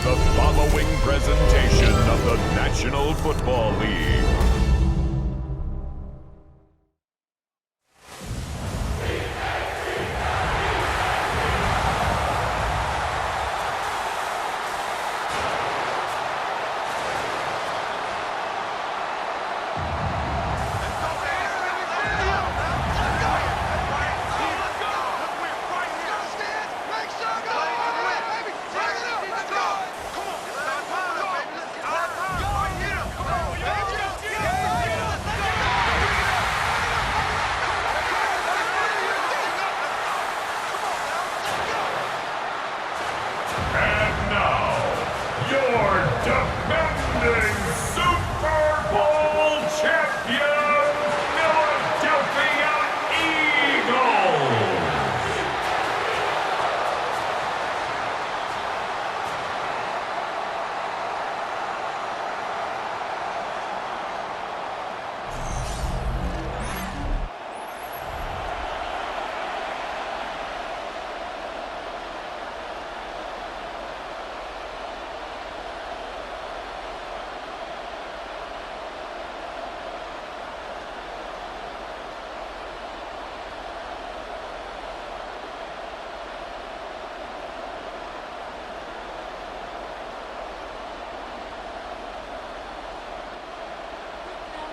the following presentation of the National Football League.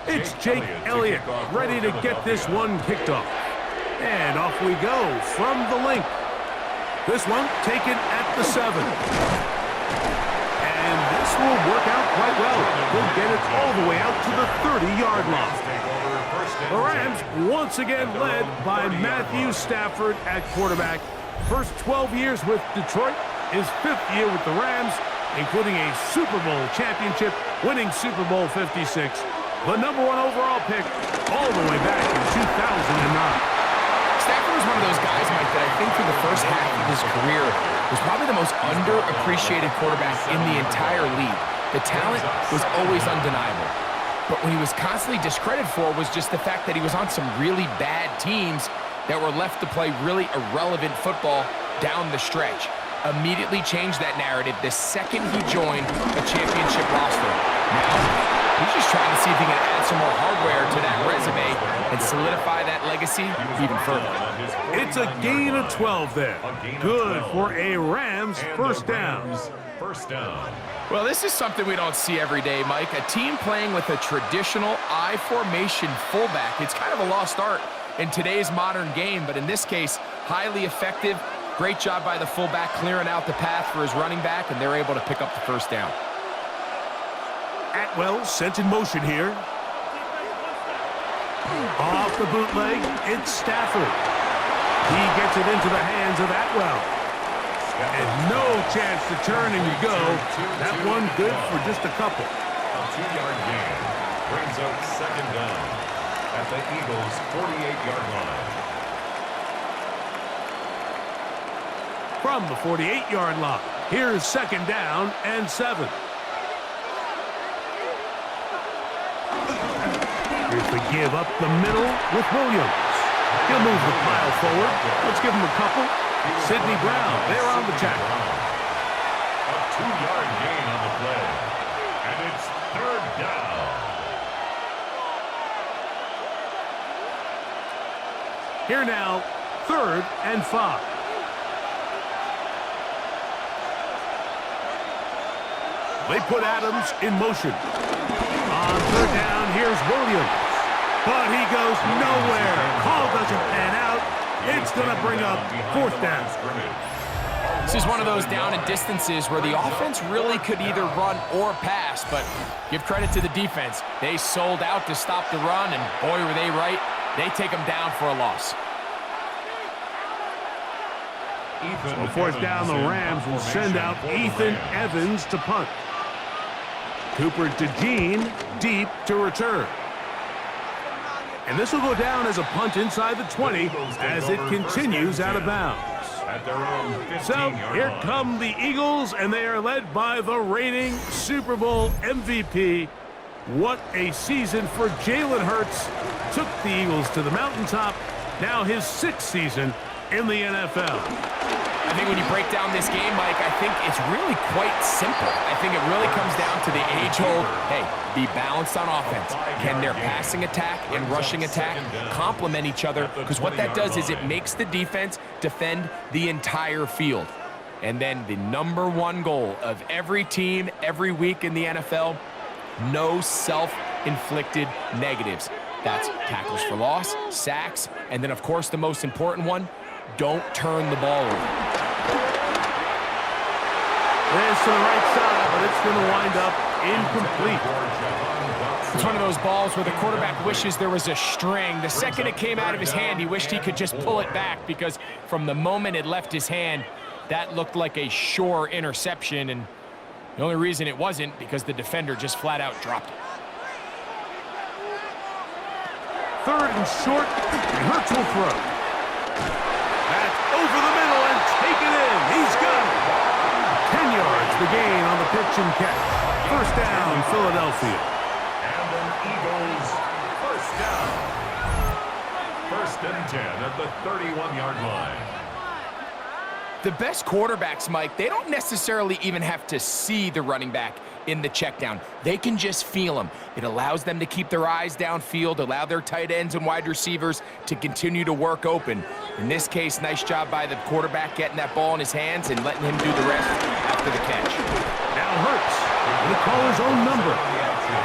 It's Jake Elliott ready to get this one kicked off. And off we go from the link. This one taken at the 7. And this will work out quite well. We'll get it all the way out to the 30-yard line. The Rams once again led by Matthew Stafford at quarterback. First 12 years with Detroit, his 5th year with the Rams, including a Super Bowl championship, winning Super Bowl 56. The #1 overall pick all the way back in 2009. Stafford was one of those guys, Mike, that I think for the first half of his career was probably the most underappreciated quarterback in the entire league. The talent was always undeniable. But what he was constantly discredited for was just the fact that he was on some really bad teams that were left to play really irrelevant football down the stretch. Immediately changed that narrative the second he joined a championship roster. Now, he's just trying to see if he can add some more hardware to that resume and solidify that legacy even further. It's a gain of 12 there. Good for a Rams first down. Well, this is something we don't see every day, Mike. A team playing with a traditional I formation fullback. It's kind of a lost art in today's modern game, but in this case, highly effective. Great job by the fullback clearing out the path for his running back, and they're able to pick up the first down. Atwell sent in motion here. Off the bootleg, it's Stafford. He gets it into the hands of Atwell. And no chance to turn and go. That one good for just a couple. A 2-yard gain brings up second down at the Eagles' 48-yard line. From the 48-yard line, here's second down and 7. Here's the give up the middle with Williams. He'll move the pile forward. Let's give him a couple. Sidney Brown, there on the tackle. A 2-yard gain on the play. And it's third down. Here now, 3rd and 5. They put Adams in motion. On 3rd down, here's Williams. But he goes nowhere. Call doesn't pan out. It's going to bring up 4th down. This is one of those down and distances where the offense really could either run or pass, but give credit to the defense. They sold out to stop the run, and boy, were they right. They take them down for a loss. So 4th down, the Rams will send out Ethan Evans to punt. Cooper DeJean deep to return. And this will go down as a punt inside the 20 as it continues out of bounds. So here come the Eagles, and they are led by the reigning Super Bowl MVP. What a season for Jalen Hurts. Took the Eagles to the mountaintop. Now his 6th season in the NFL. I think when you break down this game, Mike, I think it's really quite simple. I think it really comes down to the age-old, hey, be balanced on offense. Can their passing attack and rushing attack complement each other? Because what that does is it makes the defense defend the entire field. And then the #1 goal of every team, every week in the NFL, no self-inflicted negatives. That's tackles for loss, sacks, and then, of course, the most important one, don't turn the ball over. It's to the right side, but it's going to wind up incomplete. It's one of those balls where the quarterback wishes there was a string. The second it came out of his hand, he wished he could just pull it back, because from the moment it left his hand, that looked like a sure interception, and the only reason it wasn't because the defender just flat out dropped it. 3rd and short, and Hurts will throw. That's over the middle and taken in. He's got it. 10 yards the gain on the pitch and catch. 1st down, Philadelphia. And an Eagles 1st down. 1st and 10 at the 31-yard line. The best quarterbacks, Mike, they don't necessarily even have to see the running back in the check down. They can just feel him. It allows them to keep their eyes downfield, allow their tight ends and wide receivers to continue to work open. In this case, nice job by the quarterback getting that ball in his hands and letting him do the rest after the catch. Now Hurts, the caller's own number.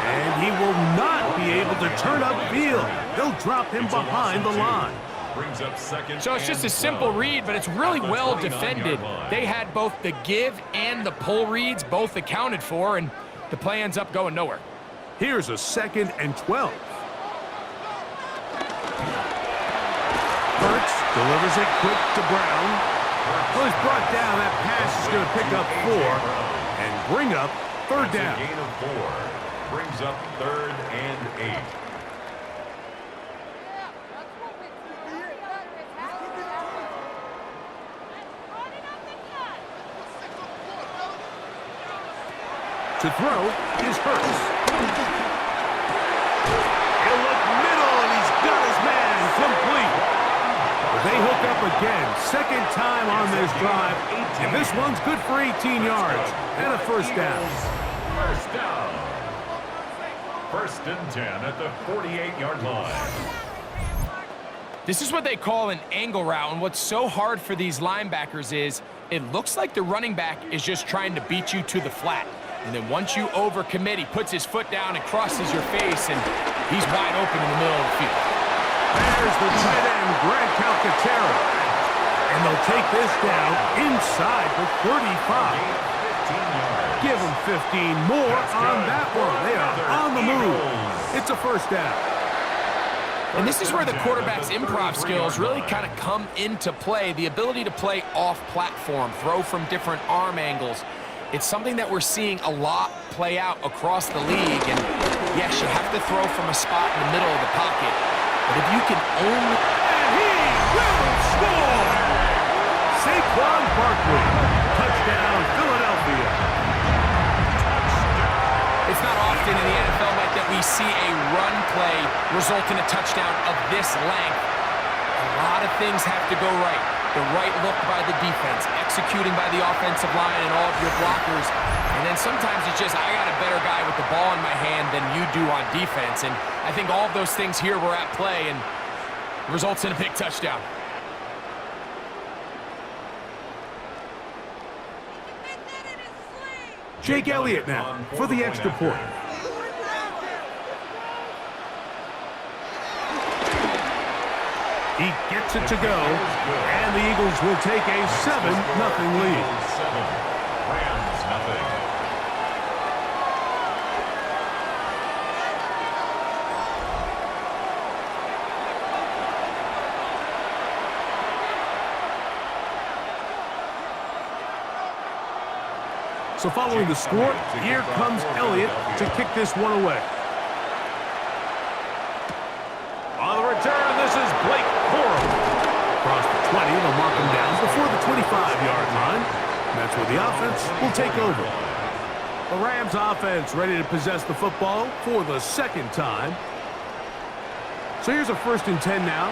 And he will not be able to turn upfield. They'll drop him behind the line. Brings up 2nd. So it's just a simple read, but it's really well defended. They had both the give and the pull reads both accounted for, and the play ends up going nowhere. Here's a 2nd and 12. Hurts delivers it quick to Brown. Well, he's brought down. That pass is going to pick up 4 and bring up 3rd down. Gain of 4. Brings up 3rd and 8. To throw is Hurts. He'll look middle, and he's got his man complete. But they hook up again. 2nd time on this drive. And this one's good for 18 yards and a 1st down. 1st down. 1st and 10 at the 48-yard line. This is what they call an angle route, and what's so hard for these linebackers is it looks like the running back is just trying to beat you to the flat. And then once you overcommit, he puts his foot down and crosses your face, and he's wide open in the middle of the field. There's the tight end, Greg Calcaterra. And they'll take this down inside the 35. Give him 15 more on that one. They are on the move. It's a 1st down. And this is where the quarterback's improv skills really kind of come into play. The ability to play off-platform, throw from different arm angles. It's something that we're seeing a lot play out across the league. And yes, you have to throw from a spot in the middle of the pocket. But if you can only... And he will score! Saquon Barkley. Touchdown, Philadelphia. It's not often in the NFL, Mike, that we see a run play result in a touchdown of this length. A lot of things have to go right. The right look by the defense, executing by the offensive line and all of your blockers. And then sometimes it's just, I got a better guy with the ball in my hand than you do on defense. And I think all of those things here were at play, and it results in a big touchdown. Jake Elliott now for the extra point. He gets it to go, and the Eagles will take a 7-0 lead. 7, Rams 0. So following the score, here comes Elliott to kick this one away. On the return, this is Blake Corum. Across the 20, they'll mark him down before the 25-yard line. And that's where the offense will take over. The Rams offense ready to possess the football for the 2nd time. So here's a 1st and 10 now.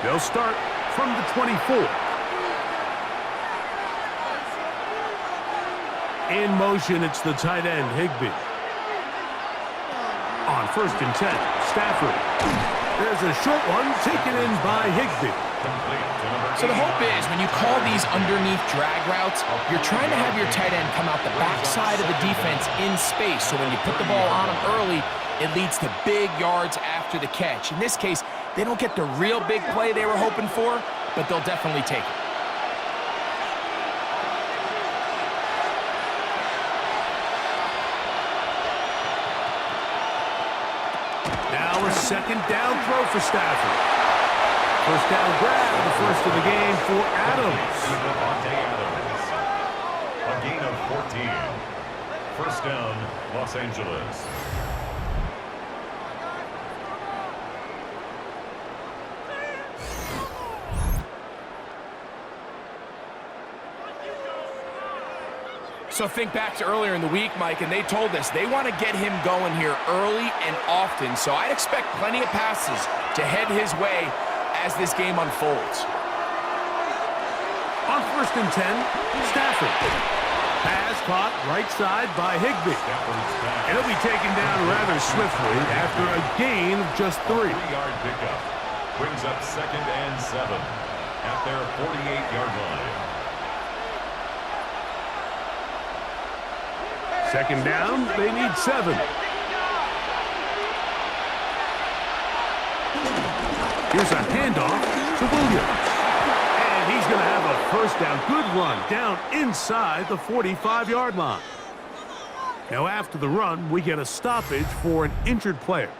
They'll start from the 24. In motion, it's the tight end, Higbee. On 1st and 10, Stafford. There's a short one taken in by Higbee. So the hope is when you call these underneath drag routes, you're trying to have your tight end come out the backside of the defense in space. So when you put the ball on him early, it leads to big yards after the catch. In this case, they don't get the real big play they were hoping for, but they'll definitely take it. Now a 2nd down throw for Stafford. 1st down grab, the first of the game for Adams. A gain of 14. 1st down, Los Angeles. So think back to earlier in the week, Mike, and they told us they want to get him going here early and often. So I'd expect plenty of passes to head his way as this game unfolds. On 1st and 10, Stafford. Pass caught right side by Higbee. And he'll be taken down rather swiftly after a gain of just 3. 3-yard pickup. Brings up 2nd and 7 at their 48-yard line. 2nd down, they need 7. Here's a handoff to Williams. And he's going to have a 1st down. Good run down inside the 45-yard line. Now after the run, we get a stoppage for an injured player.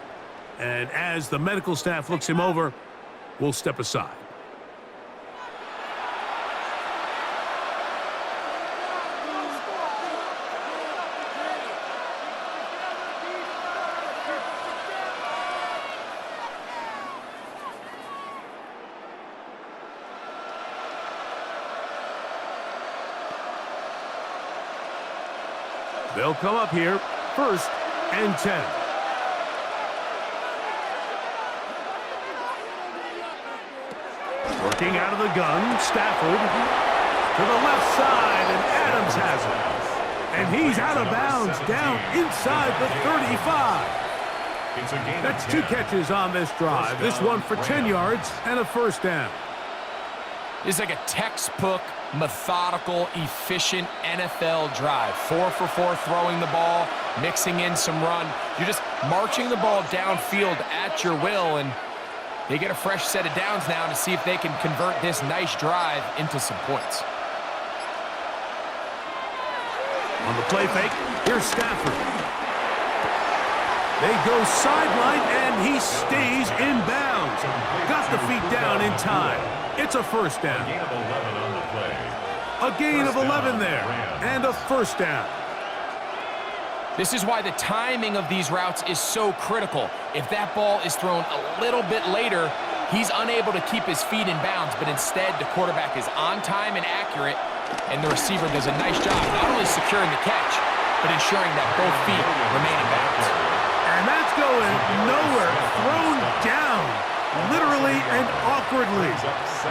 And as the medical staff looks him over, we'll step aside. They'll come up here, 1st and 10. Working out of the gun, Stafford to the left side, and Adams has it. And he's out of bounds, down inside the 35. That's 2 catches on this drive. This one for 10 yards and a 1st down. It's like a textbook, methodical, efficient NFL drive. 4 for 4 throwing the ball, mixing in some run. You're just marching the ball downfield at your will, and they get a fresh set of downs now to see if they can convert this nice drive into some points. On the play fake, here's Stafford. They go sideline, and he stays in bounds. Got the feet down in time. It's a 1st down. A gain of 11 on the play. A gain of 11 there, and a 1st down. This is why the timing of these routes is so critical. If that ball is thrown a little bit later, he's unable to keep his feet in bounds, but instead the quarterback is on time and accurate, and the receiver does a nice job not only securing the catch, but ensuring that both feet remain in bounds. And that's going nowhere, thrown down, literally and awkwardly,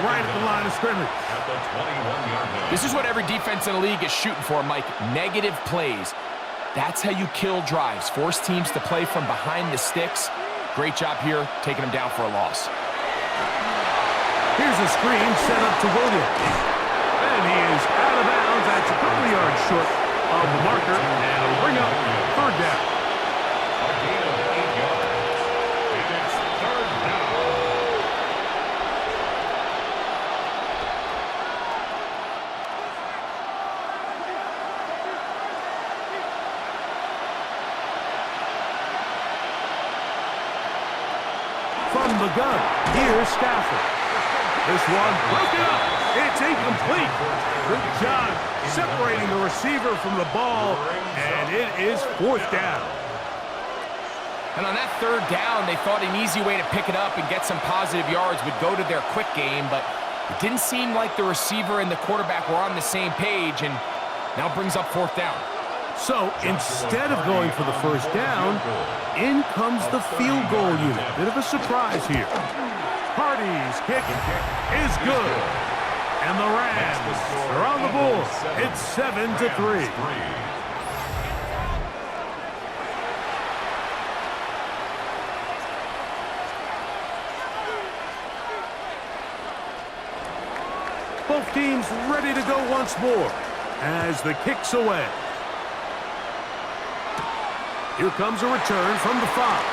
right at the line of scrimmage. At the 21-yard line. This is what every defense in the league is shooting for, Mike. Negative plays. That's how you kill drives. Force teams to play from behind the sticks. Great job here, taking them down for a loss. Here's a screen set up to Williams. And he is out of bounds. That's a couple of yards short of the marker. And it'll bring up 3rd down. A gain of 8 yards. And it's 3rd down. From the gun, here's Stafford. This one broken up. It's incomplete. Good job separating the receiver from the ball, and it is 4th down. And on that 3rd down, they thought an easy way to pick it up and get some positive yards would go to their quick game, but it didn't seem like the receiver and the quarterback were on the same page, and now brings up 4th down. So instead of going for the 1st down, in comes the field goal unit. Bit of a surprise here. Hardy's kick is good. And the Rams Rams are on the board. It's 7-3. Both teams ready to go once more as the kick's away. Here comes a return from the 5.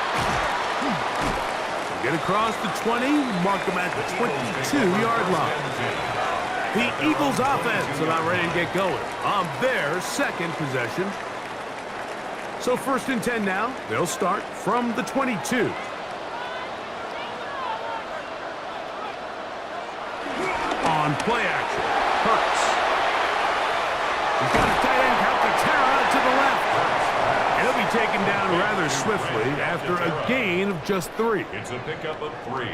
Get across the 20, mark them at the 22-yard line. The Eagles offense about ready to get going on their second possession. So 1st and 10 now. They'll start from the 22. On play action, Hurts. He's got a tight end Calcaterra to the left. He'll be taken down rather swiftly after a gain of just 3. It's a pickup of 3.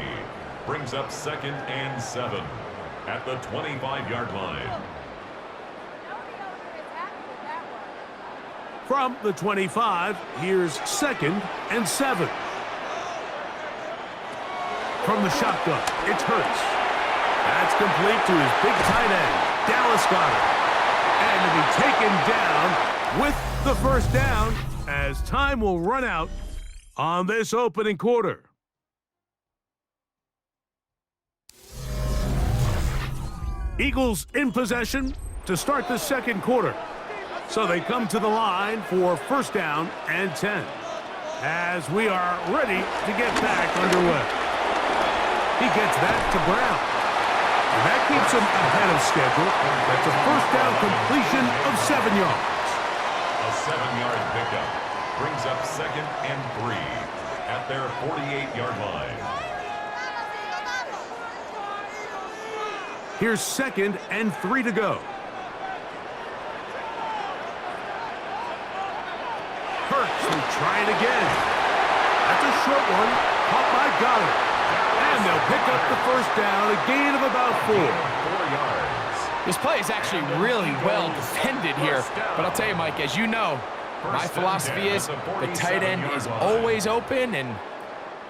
Brings up 2nd and 7 at the 25-yard line. From the 25, here's 2nd and 7. From the shotgun, it's Hurts. That's complete to his big tight end, Dallas Goedert. And to be taken down with the first down as time will run out on this opening quarter. Eagles in possession to start the second quarter. So they come to the line for 1st down and 10 as we are ready to get back underway. He gets that to Brown. And that keeps him ahead of schedule. That's a 1st down completion of 7 yards. A 7-yard pickup brings up 2nd and 3 at their 48-yard line. Here's 2nd and 3 to go. Hurts will try it again. That's a short one, caught by Goedert. And they'll pick up the 1st down, a gain of about 4. 4 yards. This play is actually really well defended here. But I'll tell you, Mike, as you know, my philosophy is the tight end is always open, and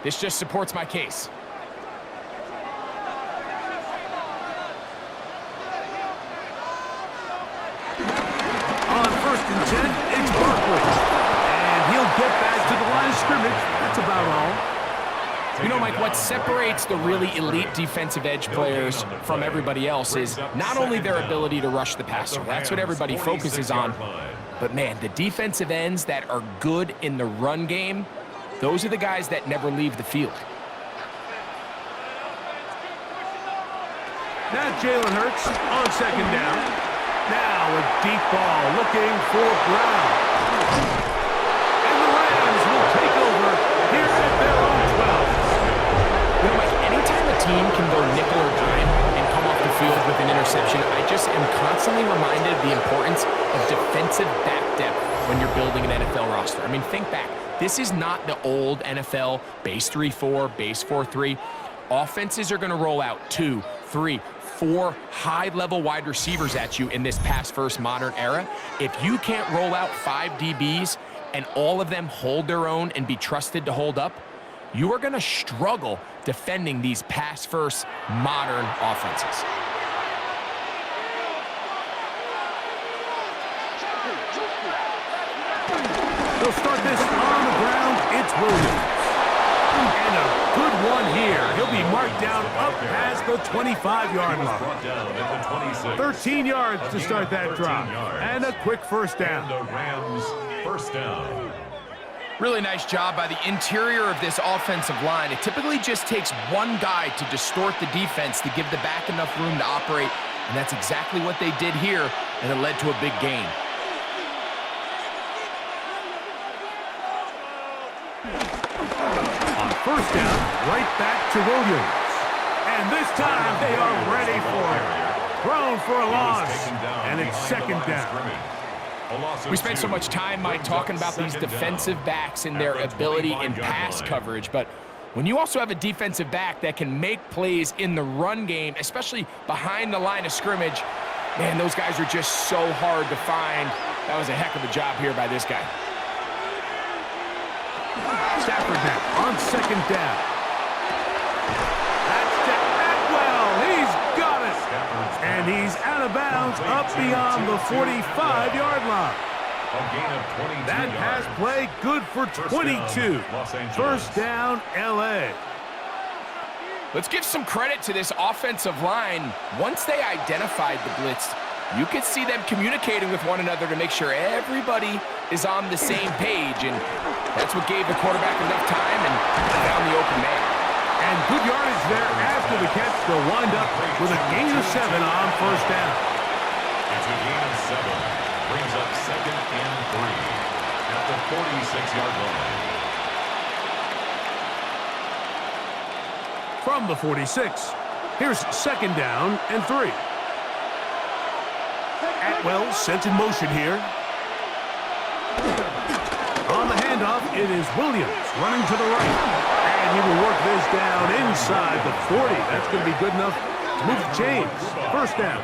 this just supports my case. On 1st and 10, it's Barkley. And he'll get back to the line of scrimmage. That's about all. You know, Mike, what separates the really elite defensive edge players from everybody else is not only their ability to rush the passer. That's what everybody focuses on. But, man, the defensive ends that are good in the run game, those are the guys that never leave the field. Now Jalen Hurts on 2nd down. Now a deep ball looking for Brown. And the Rams will take over here at their own 12. You know, Mike, anytime a team can go nickel or dime and come off the field with an interception, I just am constantly reminded of the importance of defensive back depth when you're building an NFL roster. I mean, think back. This is not the old NFL base 3-4, base 4-3. Offenses are going to roll out 2, 3, 4 high-level wide receivers at you in this pass-first modern era. If you can't roll out 5 DBs and all of them hold their own and be trusted to hold up, you are going to struggle defending these pass-first modern offenses. They'll start this on the ground. It's Williams. And a good one here. He'll be marked down up past the 25-yard line. 13 yards to start that drive. And a quick 1st down. The Rams 1st down. Really nice job by the interior of this offensive line. It typically just takes one guy to distort the defense to give the back enough room to operate, and that's exactly what they did here, and it led to a big gain. On 1st down, right back to Williams. And this time they are ready for it. Thrown for a loss, and it's 2nd down. We spent so much time, Mike, talking about these defensive backs and their ability in pass coverage, but when you also have a defensive back that can make plays in the run game, especially behind the line of scrimmage, man, those guys are just so hard to find. That was a heck of a job here by this guy. Stafford now on 2nd down. That's to Atwell. He's got it. And he's out of bounds up beyond the 45-yard line. A gain of 22 That pass yards. play good for 22. First down, L.A. Let's give some credit to this offensive line. Once they identified the blitz, you could see them communicating with one another to make sure everybody is on the same page, and that's what gave the quarterback enough time and found the open man. And good yardage there after the catch. They'll wind up with a gain of 7 on first down. It's a gain of 7. Brings up 2nd and 3 at the 46-yard line. From the 46, here's 2nd down and 3. Atwell sent in motion here. On the handoff, it is Williams running to the right. And he will work this down inside the 40. That's going to be good enough to move the chains. First down.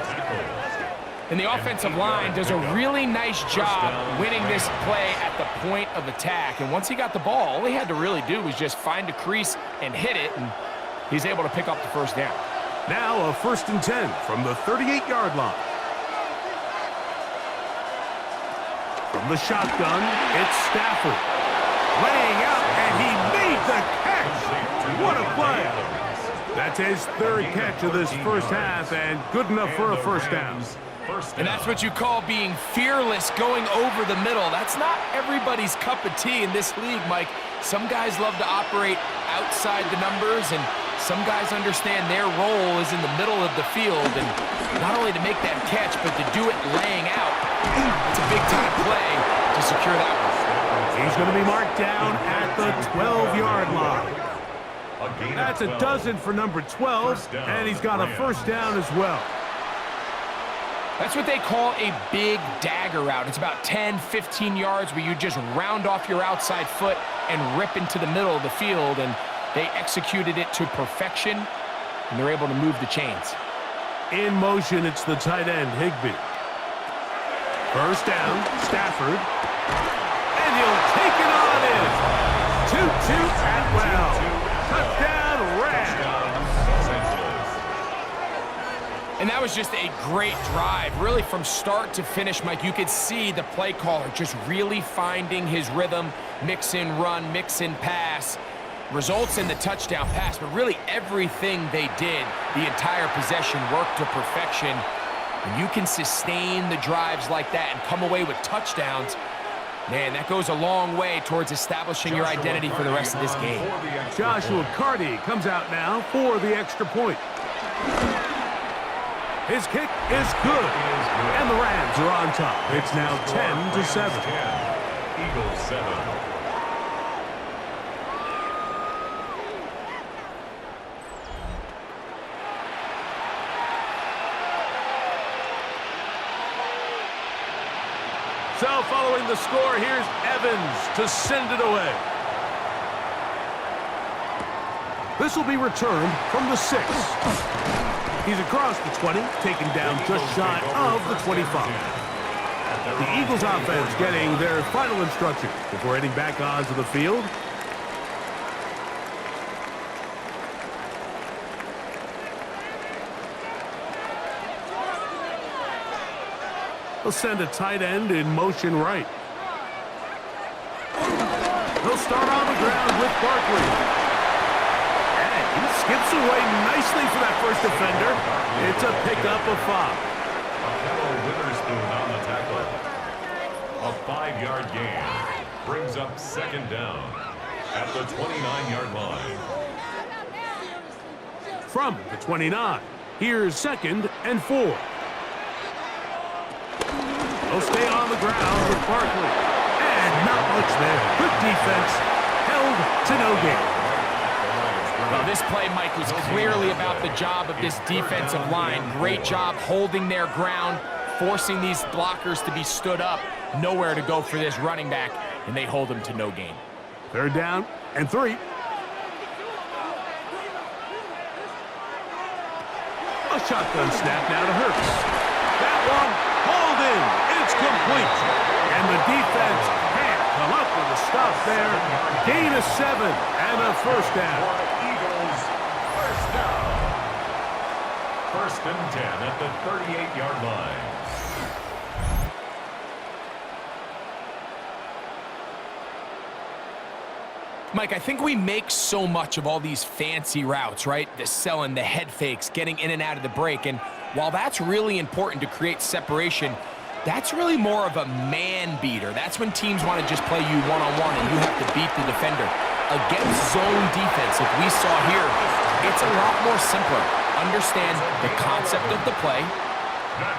And the offensive line does a really nice job winning this play at the point of attack. And once he got the ball, all he had to really do was just find a crease and hit it, and he's able to pick up the first down. Now a 1st and 10 from the 38-yard line. From the shotgun, it's Stafford. Laying out, and he made the catch. What a play. That's his 3rd catch of this first half, and good enough for a first down. And that's what you call being fearless, going over the middle. That's not everybody's cup of tea in this league, Mike. Some guys love to operate outside the numbers, and some guys understand their role is in the middle of the field, and not only to make that catch, but to do it laying out. It's a big-time play to secure that one. He's going to be marked down at the 12-yard line. That's a dozen for number 12, and he's got a first down as well. That's what they call a big dagger route. It's about 10, 15 yards where you just round off your outside foot and rip into the middle of the field, and they executed it to perfection, and they're able to move the chains. In motion, it's the tight end, Higbee. First down, Stafford. And he'll take it on in. 2-2 Atwell. Touchdown, Rams. And that was just a great drive. Really, from start to finish, Mike, you could see the play caller just really finding his rhythm, mix in run, mix in pass. Results in the touchdown pass, but really everything they did, the entire possession worked to perfection. When you can sustain the drives like that and come away with touchdowns, man, that goes a long way towards establishing your identity for the rest of this game. Joshua Carty comes out now for the extra point. His kick is good, and the Rams are on top. It's now 10-7. Eagles 7. So following the score, here's Evans to send it away. This will be returned from the 6. He's across the 20, taken down just shy of the 25. The Eagles offense getting their final instructions before heading back onto the field. They'll send a tight end in motion right. They'll start on the ground with Barkley. And he skips away nicely for that first defender. It's a pickup of 5. Witherspoon on the tackle. A 5-yard gain brings up 2nd down at the 29-yard line. From the 29, here's 2nd and 4. They'll stay on the ground with Barkley. And not much there. Good defense. Held to no gain. Well, this play, Mike, was clearly about the job of this defensive line. Great job holding their ground, forcing these blockers to be stood up. Nowhere to go for this running back, and they hold him to no gain. 3rd down and 3. A shotgun snap now to Hurts. That one hauled in. It's complete. And the defense can't come up with a stop there. Gain of 7 and a first down. First and 10 at the 38-yard line. Mike, I think we make so much of all these fancy routes, right? The selling, the head fakes, getting in and out of the break. And while that's really important to create separation, that's really more of a man beater. That's when teams want to just play you one-on-one and you have to beat the defender. Against zone defense, like we saw here, it's a lot more simpler. Understand the concept of the play,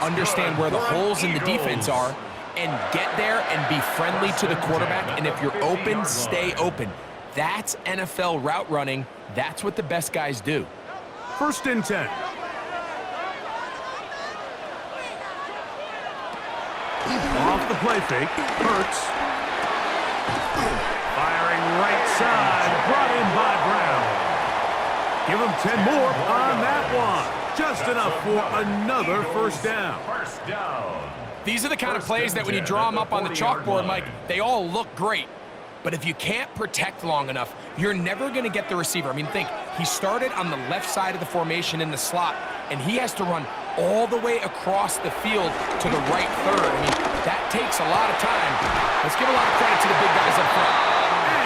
understand where the holes in the defense are, and get there and be friendly to the quarterback. And if you're open, stay open. That's NFL route running. That's what the best guys do. First and 10. Off the play fake. Hurts. Firing right side. Brought in by Brown. Give him 10 more on that one. Just enough for another first down. First down. These are the kind of plays that when you draw them up on the chalkboard, Mike, they all look great. But if you can't protect long enough, you're never going to get the receiver. I mean, think, he started on the left side of the formation in the slot, and he has to run all the way across the field to the right third. I mean, that takes a lot of time. Let's give a lot of credit to the big guys up front.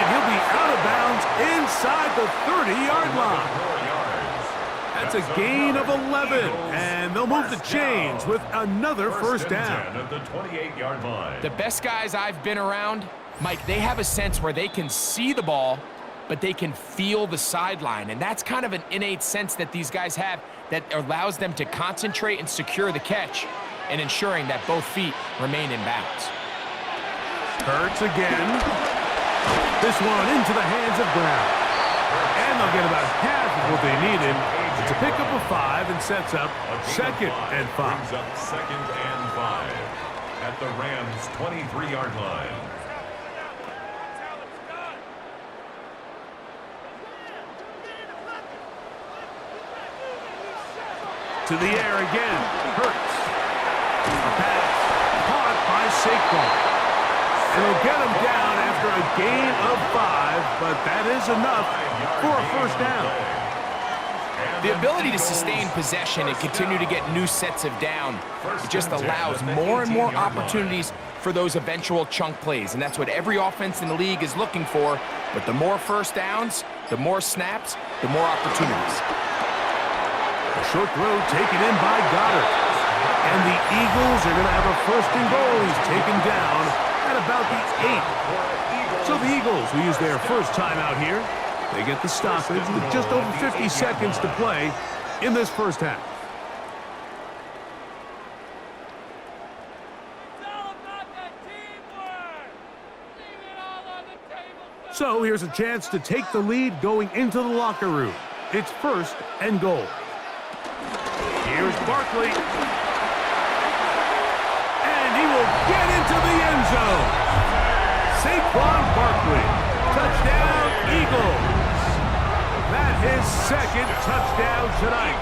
And he'll be out of bounds inside the 30-yard line. That's a gain of 11, and they'll move the chains with another first down. At the 28-yard line. The best guys I've been around, Mike, they have a sense where they can see the ball, but they can feel the sideline. And that's kind of an innate sense that these guys have that allows them to concentrate and secure the catch and ensuring that both feet remain in bounds. Hurts again. This one into the hands of Brown. And they'll get about half of what they needed. It's a pickup of 5 and sets up second and 5. Brings up second and 5 at the Rams' 23-yard line. To the air again. Hurts. A pass caught by Saquon. And they'll get him down after a gain of 5, but that is enough for a first down. The ability to sustain possession and continue to get new sets of down, it just allows more and more opportunities for those eventual chunk plays. And that's what every offense in the league is looking for. But the more first downs, the more snaps, the more opportunities. A short throw taken in by Goddard. And the Eagles are going to have a first and goal. He's taken down at about the 8. So the Eagles will use their first timeout here. They get the stoppage with just over 50 seconds to play in this first half. So here's a chance to take the lead going into the locker room. It's first and goal. Here's Barkley. And he will get into the end zone. Saquon Barkley. Touchdown, Eagles. That his second touchdown tonight.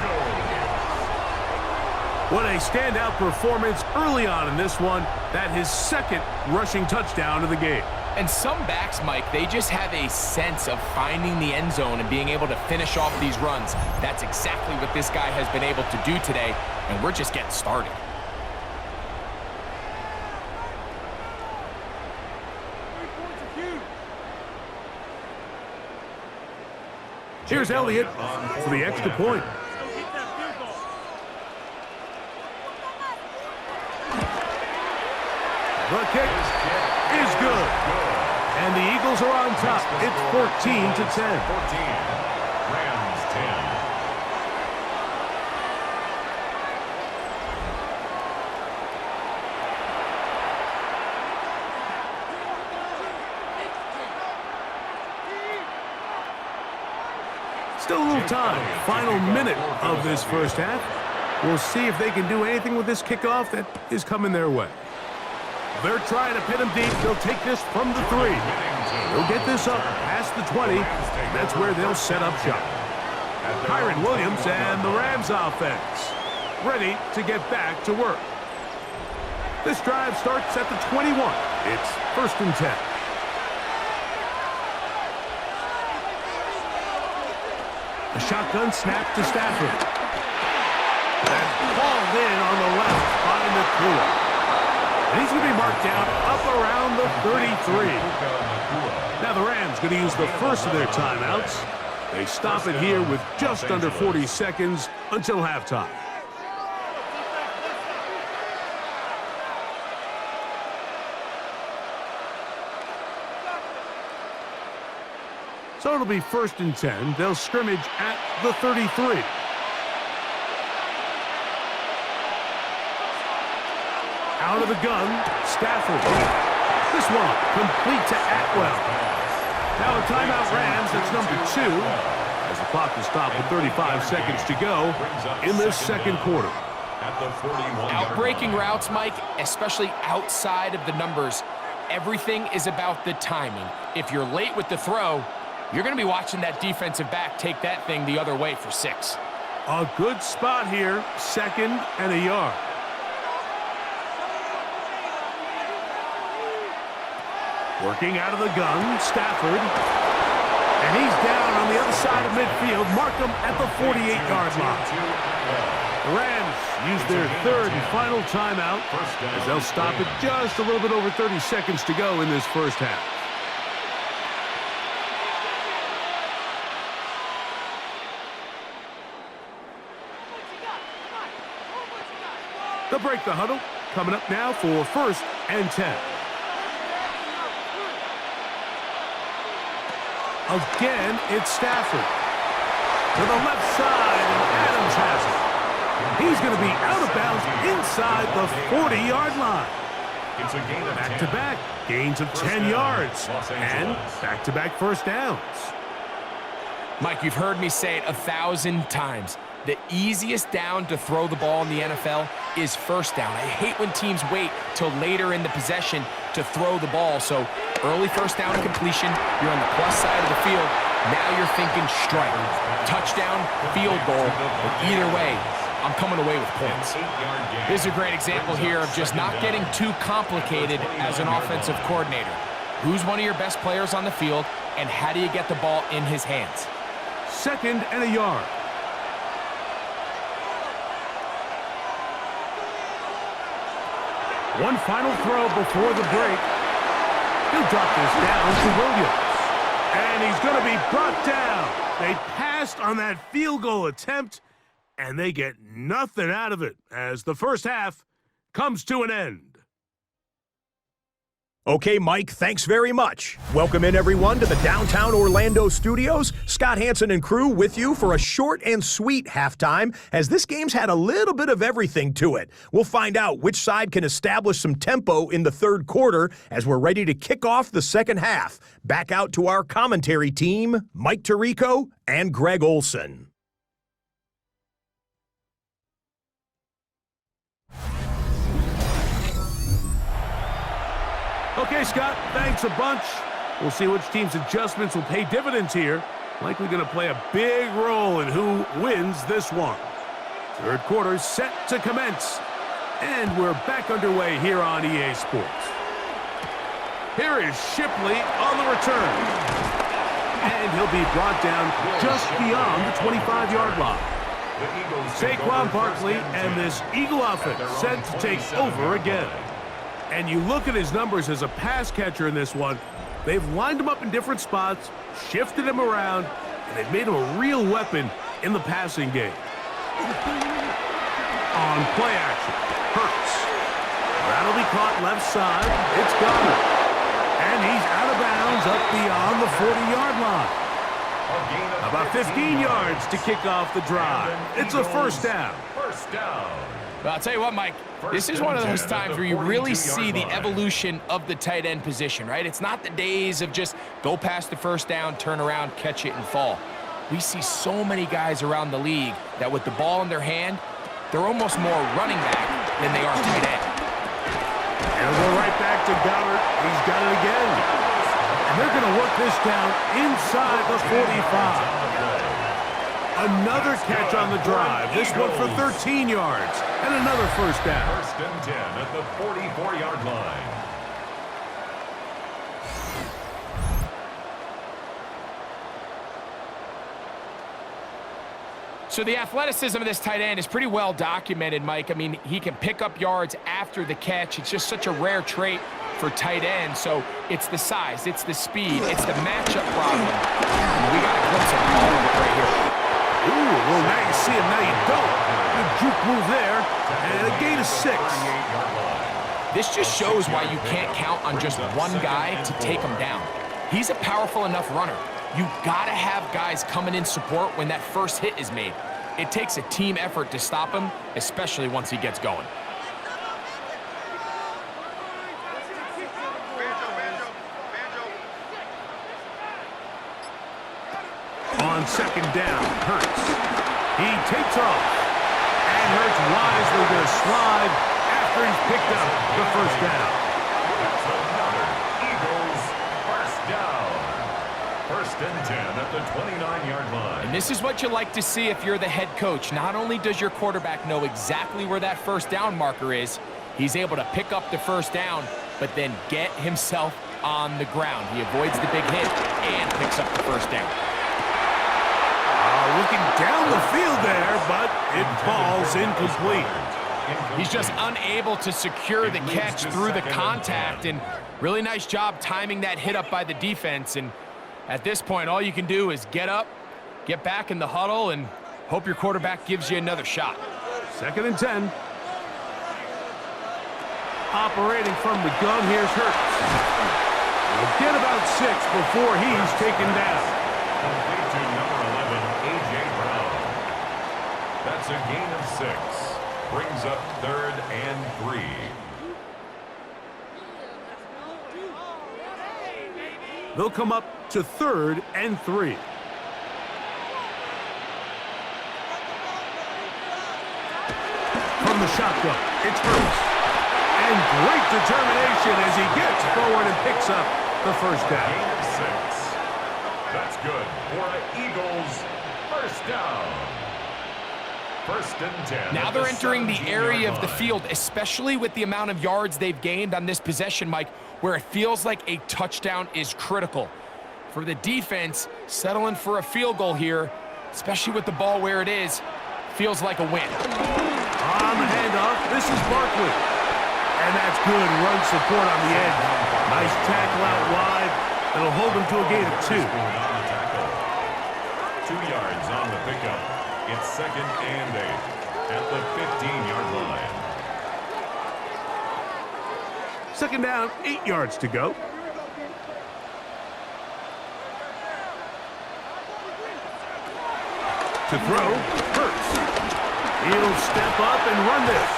What a standout performance early on in this one. That his second rushing touchdown of the game. And some backs, Mike, they just have a sense of finding the end zone and being able to finish off these runs. That's exactly what this guy has been able to do today, and we're just getting started. Here's Elliott for the extra point. The kick is good. And the Eagles are on top. It's 14-10. 14. Rams 10. Still a little time. Final minute of this first half. We'll see if they can do anything with this kickoff that is coming their way. They're trying to pin him deep. They'll take this from the 3. They'll get this up past the 20. That's where they'll set up shop. Kyron Williams and the Rams offense ready to get back to work. This drive starts at the 21. It's first and 10. A shotgun snap to Stafford. And in on the left by Nakua. And he's going to be marked down up around the 33. Now the Rams going to use the first of their timeouts. They stop it here with just under 40 seconds until halftime. So it'll be 1st and 10. They'll scrimmage at the 33. Out of the gun, Stafford. This one complete to Atwell. Now a timeout Rams, that's number 2. As the clock is stopped with 35 seconds to go in this second quarter. Outbreaking routes, Mike, especially outside of the numbers, everything is about the timing. If you're late with the throw, you're going to be watching that defensive back take that thing the other way for 6. A good spot here, 2nd and a yard. Working out of the gun, Stafford. And he's down on the other side of midfield. Mark him at the 48-yard line. The Rams use their 3rd and final timeout as they'll stop it just a little bit over 30 seconds to go in this first half. They'll break the huddle. Coming up now for 1st and 10. Again, it's Stafford. To the left side, and Adams has it. He's going to be out of bounds inside the 40-yard line. It's a gain of 10. Back-to-back gains of 10 yards. And back-to-back first downs. Mike, you've heard me say it 1,000 times. The easiest down to throw the ball in the NFL is first down. I hate when teams wait till later in the possession to throw the ball. So early first down completion, you're on the plus side of the field. Now you're thinking strike, touchdown, field goal. But either way, I'm coming away with points. This is a great example here of just not getting too complicated as an offensive coordinator. Who's one of your best players on the field, and how do you get the ball in his hands? 2nd and a yard. One final throw before the break. He'll drop this down to Williams. And he's going to be brought down. They passed on that field goal attempt, and they get nothing out of it as the first half comes to an end. Okay, Mike, thanks very much. Welcome in, everyone, to the downtown Orlando studios. Scott Hansen and crew with you for a short and sweet halftime, as this game's had a little bit of everything to it. We'll find out which side can establish some tempo in the third quarter as we're ready to kick off the second half. Back out to our commentary team, Mike Tirico and Greg Olson. Okay, Scott, thanks a bunch. We'll see which team's adjustments will pay dividends here. Likely going to play a big role in who wins this one. Third quarter set to commence. And we're back underway here on EA Sports. Here is Shipley on the return. And he'll be brought down just beyond the 25-yard line. Saquon Barkley and this Eagle offense set to take over again. And you look at his numbers as a pass catcher in this one. They've lined him up in different spots, shifted him around, and they've made him a real weapon in the passing game. On play action, Hurts. That'll be caught left side. It's Goddard. And he's out of bounds up beyond the 40-yard line. About 15 yards to kick off the drive. It's a first down. First down. Well, I'll tell you what, Mike, this is one of those times where you really see the evolution of the tight end position, right? It's not the days of just go past the first down, turn around, catch it, and fall. We see so many guys around the league that with the ball in their hand, they're almost more running back than they are tight end. And it'll go right back to Goddard. He's got it again. And they're going to work this down inside the 45. Another catch on the drive. This one for 13 yards. And another first down. First and 10 at the 44-yard line. So the athleticism of this tight end is pretty well documented, Mike. I mean, he can pick up yards after the catch. It's just such a rare trait for tight ends. So it's the size, it's the speed, it's the matchup problem. And we got a glimpse of all of it right here. Ooh, well, now you see him, now you don't. Good juke move there, and a gain of 6. This just shows why you can't count on just one guy to take him down. He's a powerful enough runner. You gotta have guys coming in support when that first hit is made. It takes a team effort to stop him, especially once he gets going. On second down, Hurts. He takes off. And Hurts wisely going to slide after he's picked up the first down. That's another Eagles first down. First and 10 at the 29-yard line. And this is what you like to see if you're the head coach. Not only does your quarterback know exactly where that first down marker is, he's able to pick up the first down, but then get himself on the ground. He avoids the big hit and picks up the first down. Looking down the field there, but it falls incomplete. He's just unable to secure the catch through the contact, and really nice job timing that hit up by the defense. And at this point, all you can do is get up, get back in the huddle, and hope your quarterback gives you another shot. Second and 10. Operating from the gun, here's Hurts. He'll get about 6 before he's taken down. Complete to number 11, A.J. Brown. That's a gain of 6. Brings up 3rd and 3. They'll come up to 3rd and 3. From the shotgun, it's Hurts. And great determination as he gets forward and picks up the first down. Gain of 6. That's good for an Eagles first down. First and 10. Now they're entering the area of the field, especially with the amount of yards they've gained on this possession, Mike, where it feels like a touchdown is critical. For the defense, settling for a field goal here, especially with the ball where it is, feels like a win. On the handoff, this is Barkley. And that's good run support on the edge. Nice tackle out wide. It'll hold him to a gain of 2. 2 yards on the pickup. It's 2nd and 8 at the 15-yard line. Second down, 8 yards to go. To throw, Hurts. He'll step up and run this.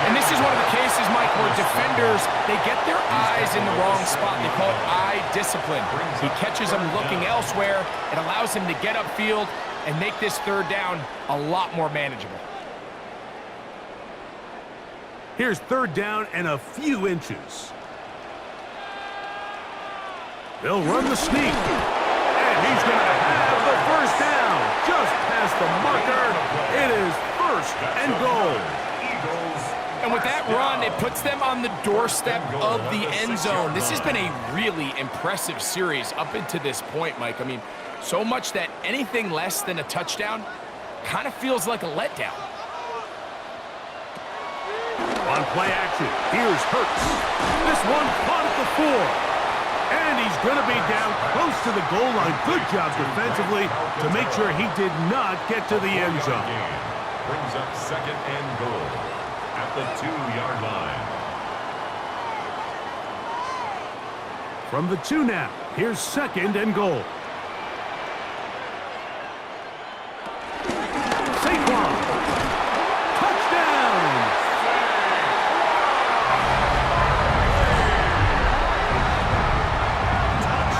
And this is one of the cases, Mike, where defenders, they get their eyes in the wrong spot. They call it eye discipline. He catches them looking elsewhere. It allows him to get upfield and make this 3rd down a lot more manageable. Here's 3rd down and a few inches. They'll run the sneak. And he's going to have the first down. Just past the marker. It is 1st and goal. And with that run, it puts them on the doorstep of the end zone. This has been a really impressive series up into this point, Mike. I mean, so much that anything less than a touchdown kind of feels like a letdown. On play action, here's Hurts. This one caught at the 4. And he's going to be down close to the goal line. Good job defensively to make sure he did not get to the end zone. Brings up 2nd and goal at the 2-yard line. From the 2 now, here's 2nd and goal. Saquon. Touchdown!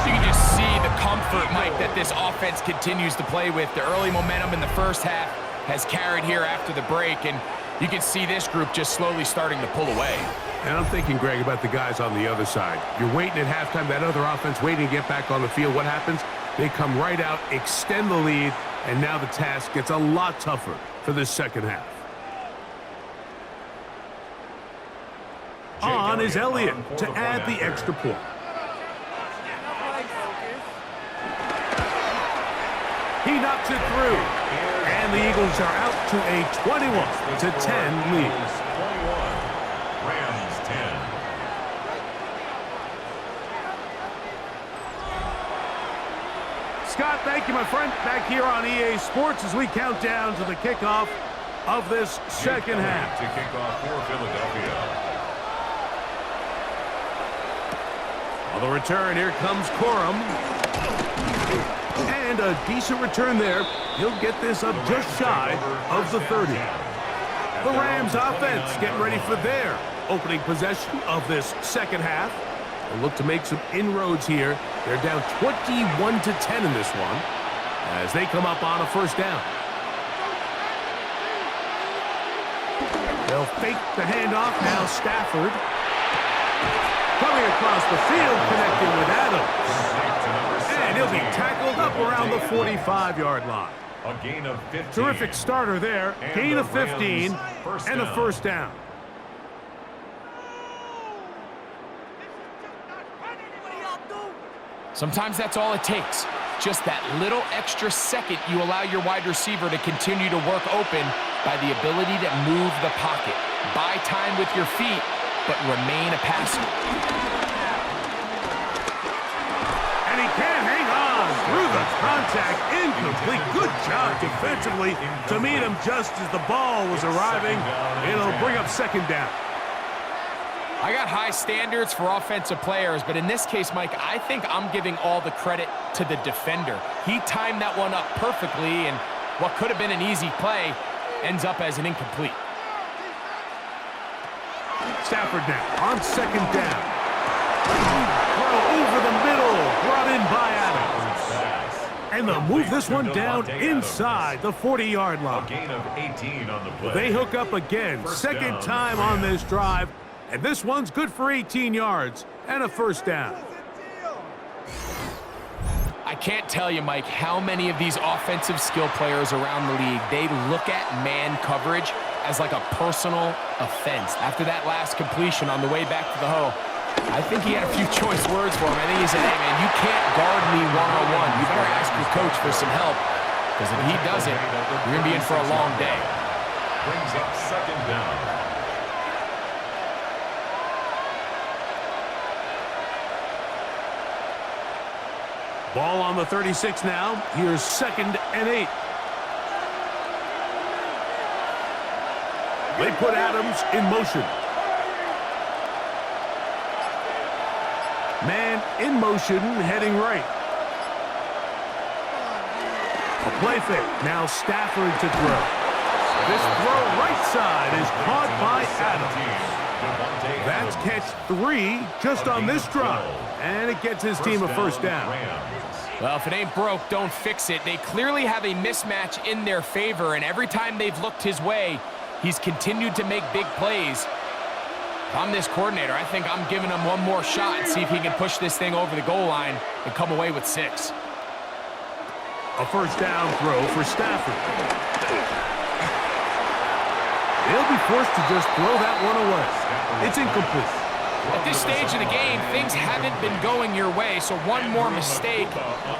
You can just see the comfort, Mike, that this offense continues to play with. The early momentum in the first half has carried here after the break, and you can see this group just slowly starting to pull away. And I'm thinking, Greg, about the guys on the other side. You're waiting at halftime, that other offense waiting to get back on the field. What happens? They come right out, extend the lead, and now the task gets a lot tougher for this second half. On is Elliott to add the extra point. He knocks it through. And And the Eagles are out to a 21-10 lead. 21, Rams 10. Scott, thank you, my friend. Back here on EA Sports as we count down to the kickoff of this second half. To kick off for Philadelphia. On the return, here comes Corum. And a decent return there. He'll get this up just shy of the 30. The Rams offense getting ready for their opening possession of this second half. They'll look to make some inroads here. They're down 21-10 in this one as they come up on a first down. They'll fake the handoff. Now Stafford coming across the field, connecting with Adams. And he'll be tackled up around the 45-yard line. A gain of 15. Terrific starter there. Gain of 15 and a first down. Sometimes that's all it takes. Just that little extra second you allow your wide receiver to continue to work open by the ability to move the pocket. Buy time with your feet, but remain a passer. And he can't hang on through the contact. Incomplete. Good job defensively to meet him just as the ball was arriving. It'll bring up second down. I got high standards for offensive players, but in this case, Mike, I think I'm giving all the credit to the defender. He timed that one up perfectly, and what could have been an easy play ends up as an incomplete. Stafford now on second down. Throw over the middle, brought in by Adams. And they'll move this one down inside the 40-yard line. A gain of 18 on the play. They hook up again. Second time on this drive. And this one's good for 18 yards and a first down. I can't tell you, Mike, how many of these offensive skill players around the league, they look at man coverage as like a personal offense. After that last completion on the way back to the hole, I think he had a few choice words for him. I think he said, hey, man, you can't guard me one-on-one. You better ask your coach for some help, because if he doesn't, you're going to be in for a long day. Brings up second down. Ball on the 36 now. Here's 2nd and 8. They put Adams in motion. Man in motion, heading right. A play fake. Now Stafford to throw. This throw right side is caught by Adams. That's catch 3 just on this drive. And it gets his team a first down. Well, if it ain't broke, don't fix it. They clearly have a mismatch in their favor, and every time they've looked his way, he's continued to make big plays. If I'm this coordinator, I think I'm giving him one more shot and see if he can push this thing over the goal line and come away with 6. A first down throw for Stafford. He'll be forced to just throw that one away. It's incomplete. At this stage of the game, things haven't been going your way, so one more mistake,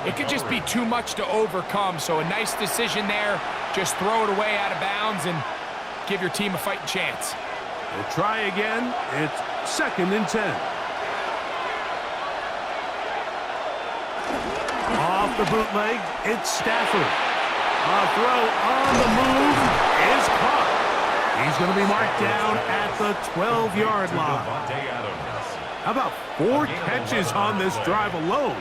it could just be too much to overcome. So a nice decision there. Just throw it away out of bounds and give your team a fighting chance. We'll try again. It's 2nd and 10. Off the bootleg, it's Stafford. A throw on the move is caught. He's going to be marked down at the 12-yard line. How about 4 catches on this drive alone?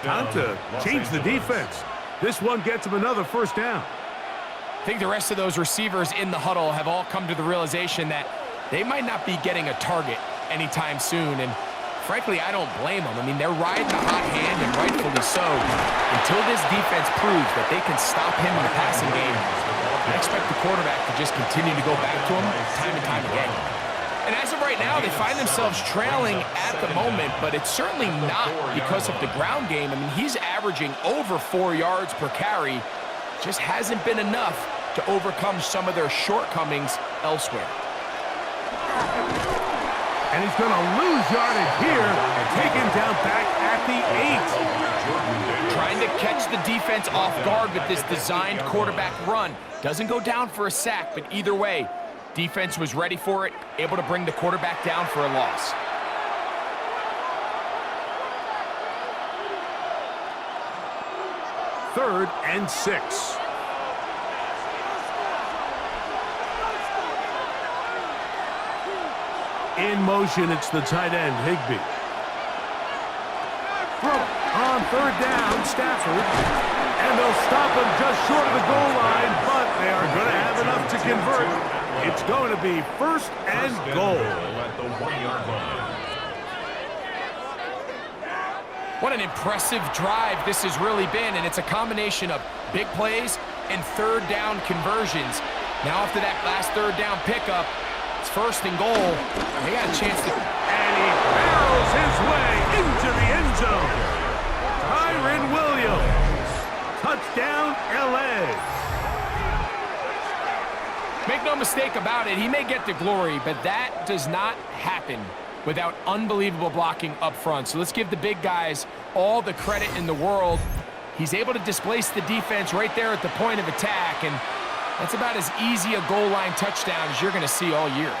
Time to change the defense. This one gets him another first down. I think the rest of those receivers in the huddle have all come to the realization that they might not be getting a target anytime soon. And frankly, I don't blame them. I mean, they're riding a hot hand, and rightfully so. Until this defense proves that they can stop him in the passing game, I expect the quarterback to just continue to go back to him time and time again. And as of right now, they find themselves trailing at the moment, but it's certainly not because of the ground game. I mean, he's averaging over 4 yards per carry. Just hasn't been enough to overcome some of their shortcomings elsewhere. And he's going to lose yardage here, taken down back at the 8. Trying to catch the defense off guard with this designed quarterback run. Doesn't go down for a sack, but either way, defense was ready for it, able to bring the quarterback down for a loss. Third and 6. In motion, it's the tight end, Higbee. Throw on third down, Stafford. And they'll stop him just short of the goal line, but they are going to have enough to convert. It's going to be first and goal. At the 1-yard line. What an impressive drive this has really been, and it's a combination of big plays and third down conversions. Now after that last third down pickup, it's first and goal. They got a chance to... And he barrels his way into the end zone. Kyron Williams. Touchdown, L.A. Make no mistake about it, he may get the glory, but that does not happen without unbelievable blocking up front. So let's give the big guys all the credit in the world. He's able to displace the defense right there at the point of attack, and that's about as easy a goal line touchdown as you're going to see all year.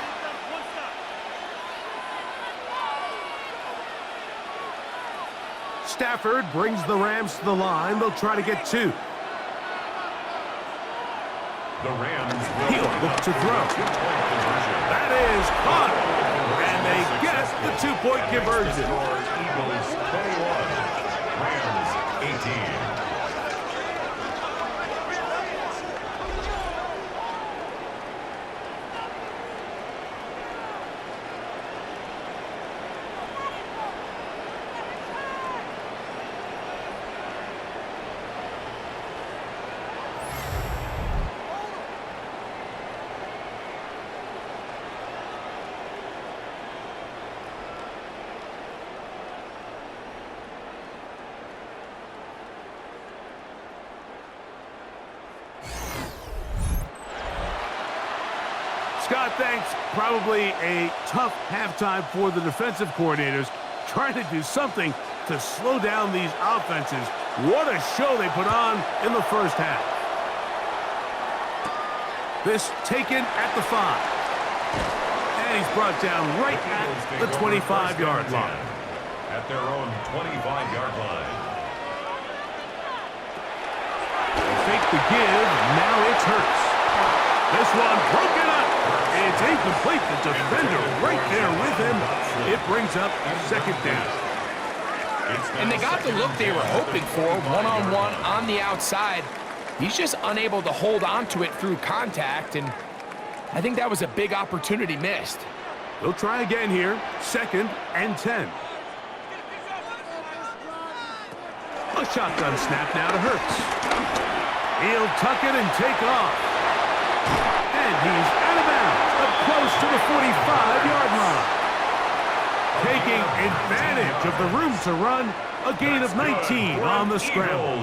Stafford brings the Rams to the line. They'll try to get 2. The Rams He'll look to throw. That is caught. And they get the 2-point conversion. Eagles 21, Rams 18. Scott, thanks. Probably a tough halftime for the defensive coordinators, trying to do something to slow down these offenses. What a show they put on in the first half. This taken at the 5. And he's brought down right at the 25-yard line. At their own 25-yard line. Fake the give. Now it's Hurts. This one broken up. It's incomplete. The defender right there with him. It brings up second down. And they got the look they were hoping for, one-on-one on the outside. He's just unable to hold on to it through contact, and I think that was a big opportunity missed. They'll try again here. Second and 10. A shotgun snap now to Hurts. He'll tuck it and take off. And he's out of bounds, up close to the 45-yard line. Taking advantage of the room to run, a gain of 19 on the scramble.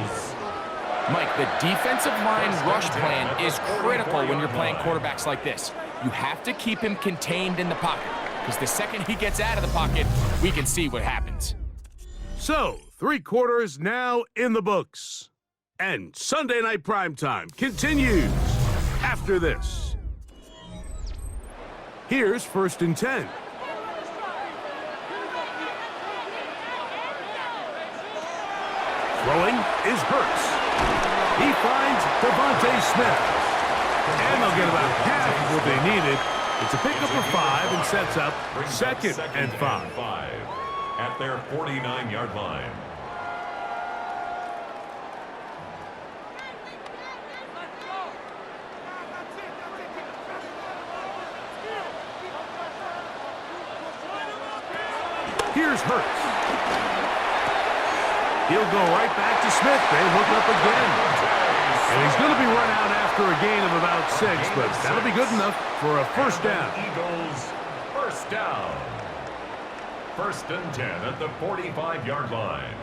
Mike, the defensive line rush plan is critical when you're playing quarterbacks like this. You have to keep him contained in the pocket, because the second he gets out of the pocket, we can see what happens. So, 3 quarters now in the books. And Sunday Night Primetime continues after this. Here's first and 10. Throwing is Hurts. He finds Devontae Smith. And they'll get about half of what they needed. It's a pickup of 5 and sets up second and 5. At their 49-yard line. Here's Hurts. He'll go right back to Smith. They hook up again. And he's going to be run out after a gain of about 6, but that'll be good enough for a first down. Eagles, first down. First and 10 at the 45-yard line.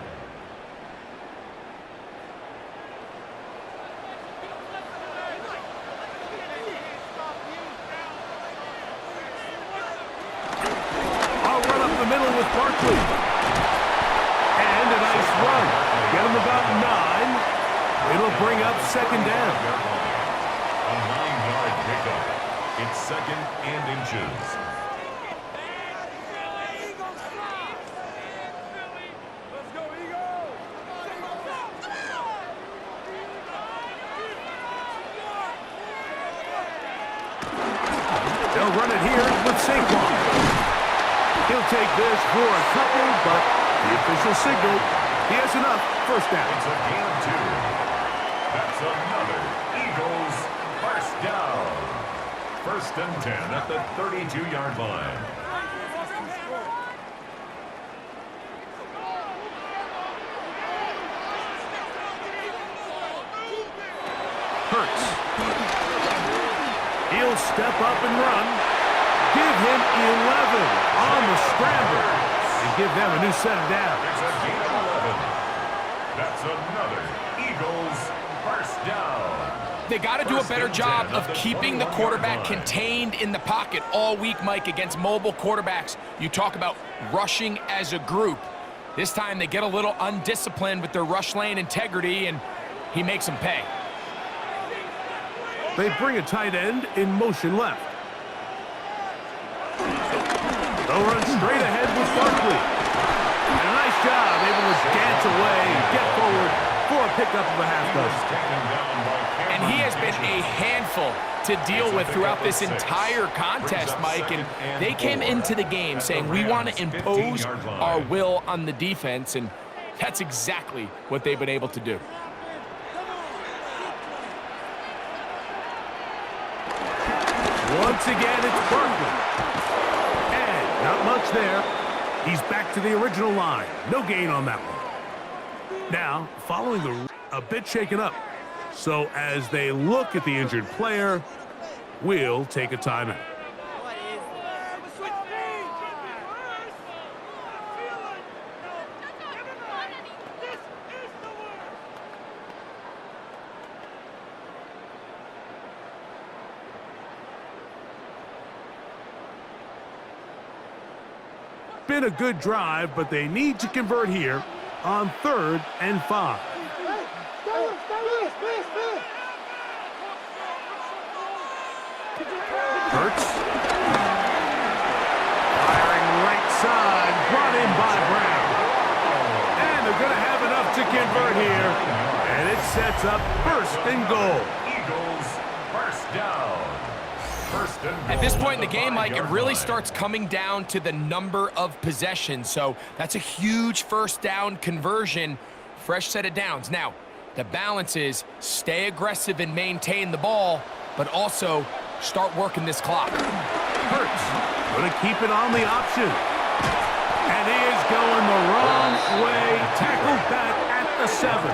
the middle with Barkley. And a nice run. Get him about 9. It'll bring up second down. A 9-yard pickup. It's second and inches. They'll run it here with Saquon. He'll take this for a couple, but the official signal, he has enough. First down. It's a gain of 2. That's another Eagles first down. First and 10 at the 32-yard line. Hurts. He'll step up and run. Give him 11 on the scramble. And give them a new set of downs. It's a gain of 11. That's another Eagles first down. They got to do a better job of keeping the quarterback contained in the pocket all week, Mike, against mobile quarterbacks. You talk about rushing as a group. This time they get a little undisciplined with their rush lane integrity, and he makes them pay. They bring a tight end in motion left. They'll run straight ahead with Barkley. And a nice job, able to dance away and get forward for a pickup of a half dozen. And he has been a handful to deal with throughout this entire contest, Mike. And they came into the game saying, we want to impose our will on the defense, and that's exactly what they've been able to do. Once again, it's Barkley. And not much there. He's back to the original line. No gain on that one. Now, following a bit shaken up. So as they look at the injured player, we'll take a timeout. Been a good drive, but they need to convert here on 3rd and 5. Hurts. Firing right side, brought in by Brown. And they're going to have enough to convert here. And it sets up 1st and goal. Eagles first down. At this point in the game, Mike, it really starts coming down to the number of possessions. So that's a huge first down conversion, fresh set of downs. Now, the balance is stay aggressive and maintain the ball, but also start working this clock. Hurts going to keep it on the option. And he is going the wrong way. Tackled back at the 7.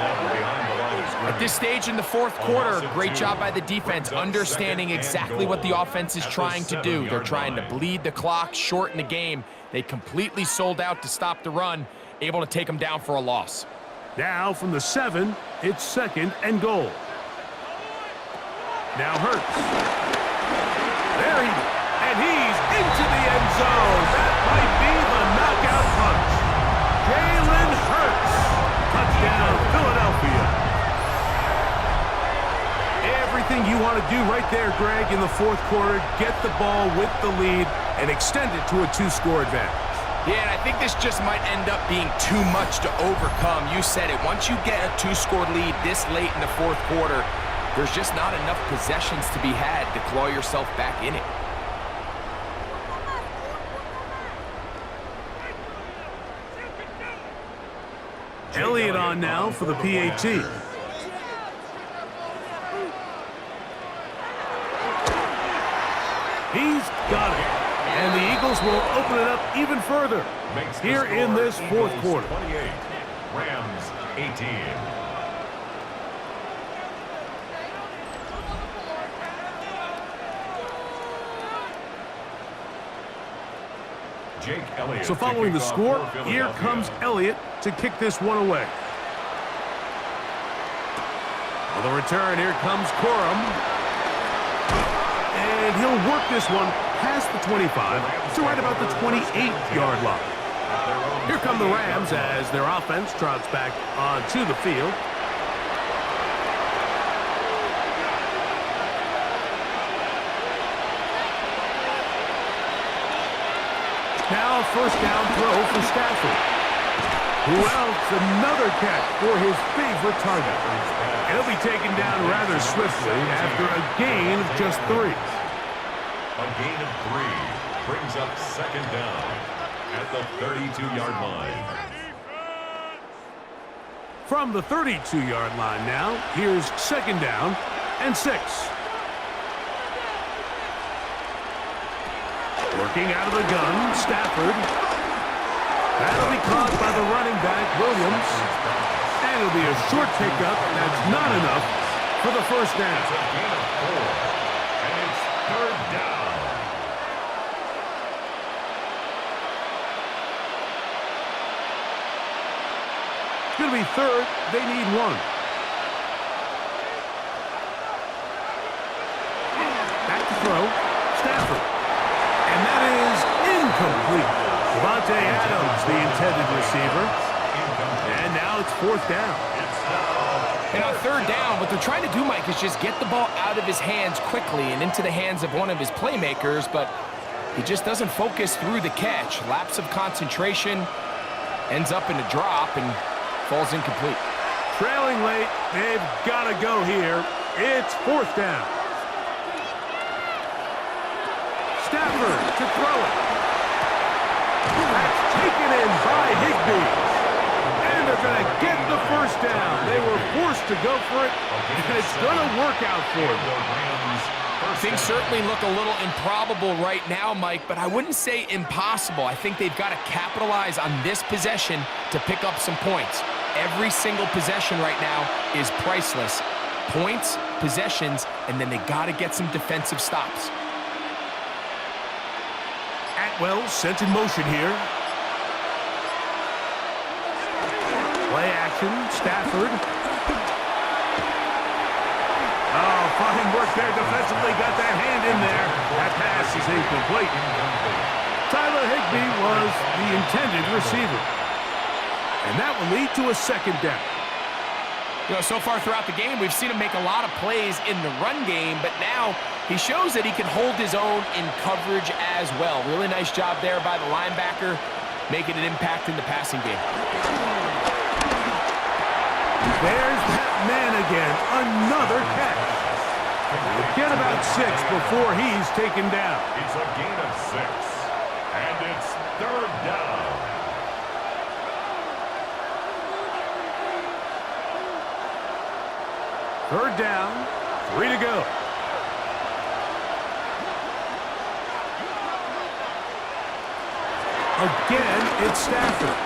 At this stage in the 4th quarter, great job by the defense, understanding exactly what the offense is trying to do. They're trying to bleed the clock, shorten the game. They completely sold out to stop the run, able to take them down for a loss. Now from the 7, it's 2nd and goal. Now Hurts. There he is. And he's into the end zone. That might be the knockout punch. Jalen Hurts. Touchdown, Philadelphia. Everything you want to do right there, Greg, in the 4th quarter, get the ball with the lead and extend it to a 2-score advantage. Yeah, and I think this just might end up being too much to overcome. You said it. Once you get a 2-score lead this late in the 4th quarter, there's just not enough possessions to be had to claw yourself back in it. Elliott on now for the PAT. He's got it. And the Eagles will open it up even further here in this 4th quarter. 28, Rams 18. Jake Elliott. So following the score, here comes Elliott to kick this one away. On the return, here comes Corum. And he'll work this one past the 25 to right about the 28-yard line. Here come the Rams as their offense trots back onto the field. Now a first down throw for Stafford. Who else? Another catch for his favorite target. He'll be taken down rather swiftly after a gain of just 3. A gain of 3 brings up second down at the 32-yard line. From the 32-yard line now, here's second down and 6. Working out of the gun, Stafford. That'll be caught by the running back, Williams. And it'll be a short pickup. That's not enough for the first down. It's a gain of 4, and it's third down. It's going to be third. They need 1. Back to throw. Stafford. And that is incomplete. Devontae Adams, the intended receiver. And now it's fourth down. And on third down, what they're trying to do, Mike, is just get the ball out of his hands quickly and into the hands of one of his playmakers, but he just doesn't focus through the catch. Lapse of concentration, ends up in a drop, and falls incomplete. Trailing late, they've got to go here. It's fourth down. Stafford to throw it. That's taken in by Higbee. And they're going to get the first down. They were forced to go for it, and it's going to work out for them. Things certainly look a little improbable right now, Mike, but I wouldn't say impossible. I think they've got to capitalize on this possession to pick up some points. Every single possession right now is priceless. Points, possessions, and then they got to get some defensive stops. Atwell sent in motion here. Play action, Stafford. Oh, fine work there defensively. Got that hand in there. That pass is incomplete. Tyler Higbee was the intended receiver. And that will lead to a second down. You know, so far throughout the game, we've seen him make a lot of plays in the run game, but now he shows that he can hold his own in coverage as well. Really nice job there by the linebacker, making an impact in the passing game. There's that man again, another catch. We'll get about 6 before he's taken down. It's a gain of 6, and it's third down. Third down, 3 to go. Again, it's Stafford.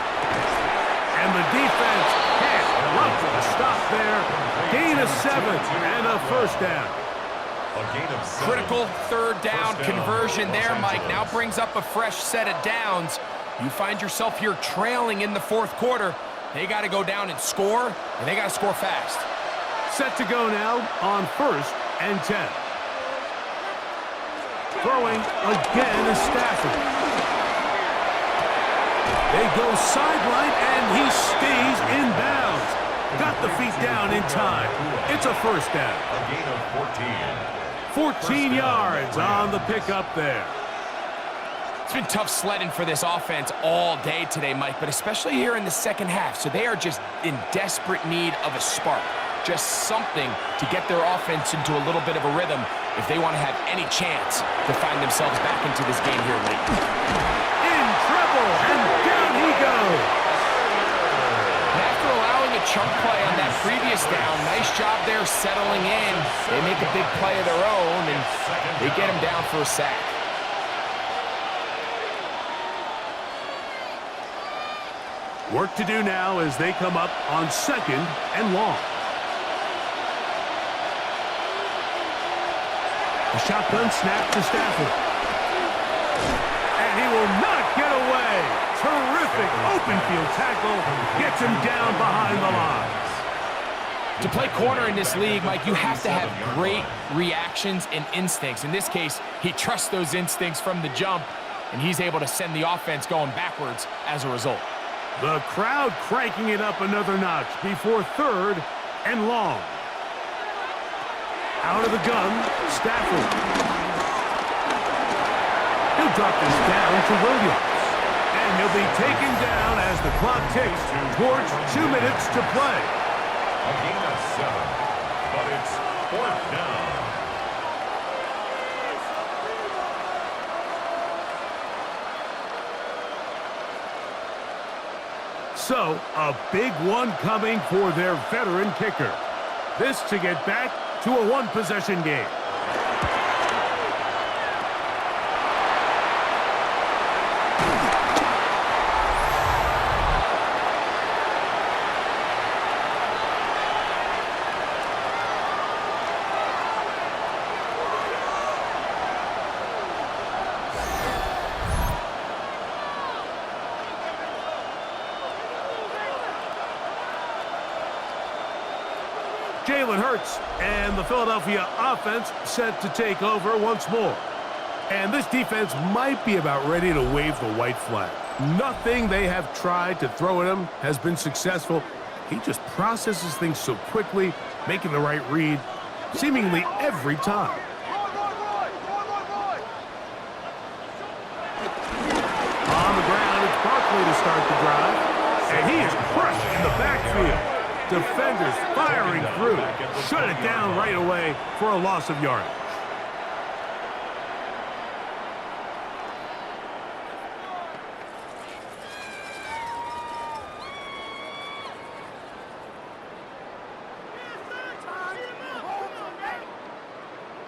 And the defense can't come up with a stop there. Gain of 7 and a first down. A gain of 7. Critical third down conversion there, Mike. Now brings up a fresh set of downs. You find yourself here trailing in the fourth quarter. They got to go down and score, and they got to score fast. Set to go now on first and 10. Throwing again is Stafford. They go sideline, and he stays in bounds. Got the feet down in time. It's a first down. A gain of 14. 14 yards on the pickup there. It's been tough sledding for this offense all day today, Mike, but especially here in the second half. So they are just in desperate need of a spark. Just something to get their offense into a little bit of a rhythm if they want to have any chance to find themselves back into this game here late. In trouble, and down he goes. And after allowing a chunk play on that previous down, nice job there settling in. They make a big play of their own, and they get him down for a sack. Work to do now as they come up on second and long. A shotgun snap to Stafford. And he will not get away. Terrific open field tackle. Gets him down behind the lines. To play corner in this league, Mike, you have to have great reactions and instincts. In this case, he trusts those instincts from the jump, and he's able to send the offense going backwards as a result. The crowd cranking it up another notch before 3rd and long. Out of the gun, Stafford. He'll drop this down to Williams. And he'll be taken down as the clock ticks towards 2 minutes to play. A gain of 7, but it's 4th down. So, a big one coming for their veteran kicker. This to get back to a one-possession game. Jalen Hurts and the Philadelphia offense set to take over once more. And this defense might be about ready to wave the white flag. Nothing they have tried to throw at him has been successful. He just processes things so quickly, making the right read seemingly every time. On the ground, it's Barkley to start the drive. And he is crushed in the backfield. Defenders firing through. Shut it down right away for a loss of yardage.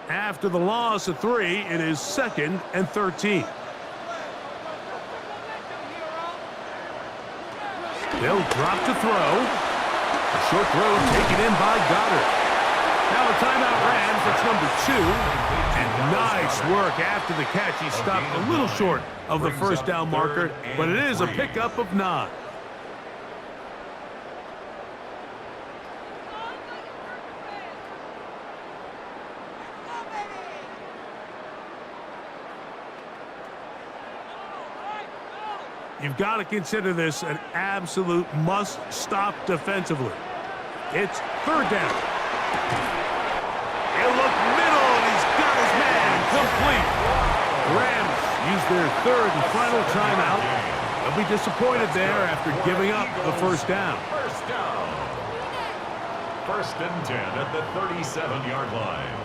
After the loss of 3, it is 2nd and 13. They'll drop to throw. A short throw taken in by Goddard. Now a timeout Rams, that's number 2. And nice work after the catch. He stopped a little short of the first down marker, but it is a pickup of 9. You've got to consider this an absolute must-stop defensively. It's 3rd down. He'll look middle, and he's got his man complete. Rams use their 3rd and final timeout. They'll be disappointed there after giving up the first down. First down. 1st and 10 at the 37-yard line.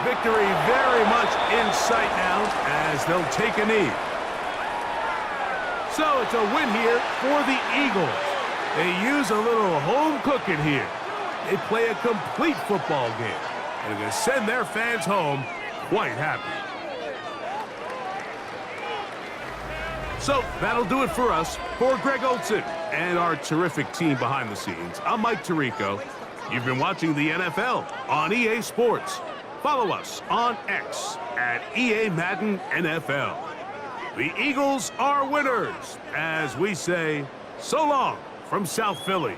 Victory very much in sight now as they'll take a knee. So it's a win here for the Eagles. They use a little home cooking here. They play a complete football game and are going to send their fans home quite happy. So that'll do it for us. For Greg Olson and our terrific team behind the scenes, I'm Mike Tirico. You've been watching the NFL on EA Sports. Follow us on X at EA Madden NFL. The Eagles are winners, as we say, so long from South Philly.